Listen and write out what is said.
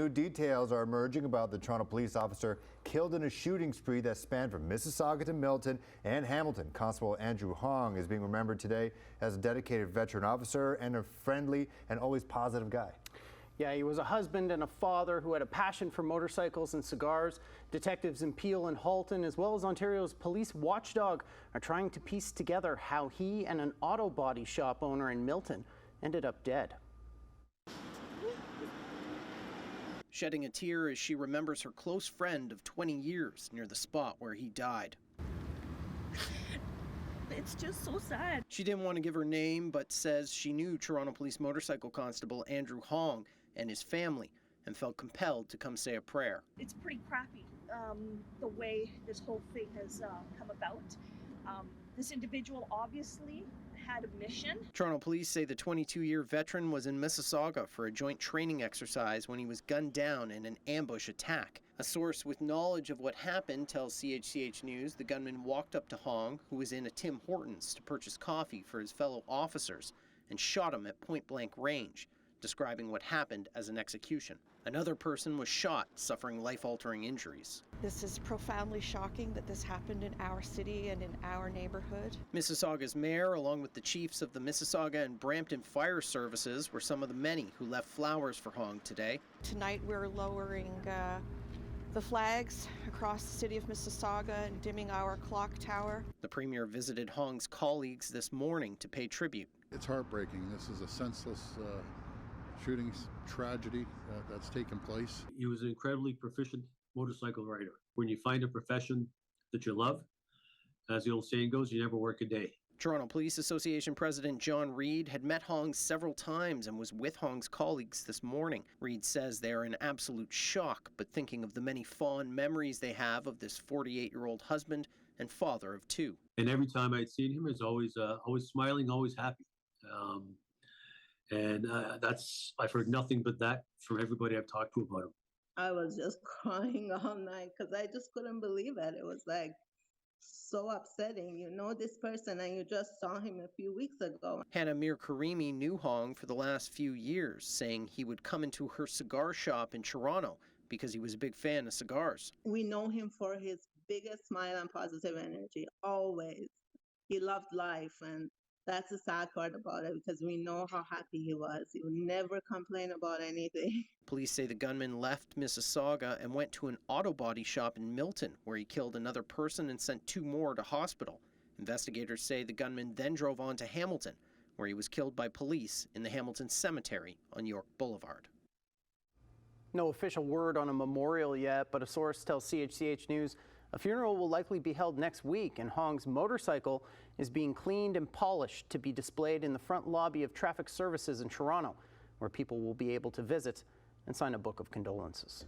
new details are emerging about the Toronto police officer killed in a shooting spree that spanned from Mississauga to Milton and Hamilton. Constable Andrew Hong is being remembered today as a dedicated veteran officer and a friendly and always positive guy. Yeah, he was a husband and a father who had a passion for motorcycles and cigars. Detectives in Peel and Halton, as well as Ontario's police watchdog, are trying to piece together how he and an auto body shop owner in Milton ended up dead. Shedding a tear as she remembers her close friend of 20 years near the spot where he died. It's just so sad. She didn't want to give her name, but says she knew Toronto Police Motorcycle Constable Andrew Hong and his family and felt compelled to come say a prayer. It's pretty crappy, the way this whole thing has come about. This individual obviously had a mission. Toronto police say the 22-year veteran was in Mississauga for a joint training exercise when he was gunned down in an ambush attack. A source with knowledge of what happened tells CHCH News the gunman walked up to Hong, who was in a Tim Hortons, to purchase coffee for his fellow officers, and shot him at point-blank range, describing what happened as an execution. Another person was shot, suffering life-altering injuries. This is profoundly shocking that this happened in our city and in our neighborhood. Mississauga's mayor, along with the chiefs of the Mississauga and Brampton Fire Services, were some of the many who left flowers for Hong today. Tonight we're lowering the flags across the city of Mississauga and dimming our clock tower. The premier visited Hong's colleagues this morning to pay tribute. It's heartbreaking. This is a senseless shooting tragedy that's taken place. He was an incredibly proficient motorcycle rider. When you find a profession that you love, as the old saying goes, you never work a day. Toronto Police Association President John Reid had met Hong several times and was with Hong's colleagues this morning. Reid says they are in absolute shock, but thinking of the many fond memories they have of this 48-year-old husband and father of two. And every time I'd seen him, he was always smiling, always happy. I've heard nothing but that from everybody I've talked to about him. I was just crying all night because I just couldn't believe it. It was like so upsetting. You know this person and you just saw him a few weeks ago. Hannah Mir Karimi knew Hong for the last few years, saying he would come into her cigar shop in Toronto because he was a big fan of cigars. We know him for his biggest smile and positive energy, always. He loved life, and that's the sad part about it because we know how happy he was. He would never complain about anything. Police say the gunman left Mississauga and went to an auto body shop in Milton, where he killed another person and sent two more to hospital. Investigators say the gunman then drove on to Hamilton, where he was killed by police in the Hamilton Cemetery on York Boulevard. No official word on a memorial yet, but a source tells CHCH News a funeral will likely be held next week, and Hong's motorcycle is being cleaned and polished to be displayed in the front lobby of Traffic Services in Toronto, where people will be able to visit and sign a book of condolences.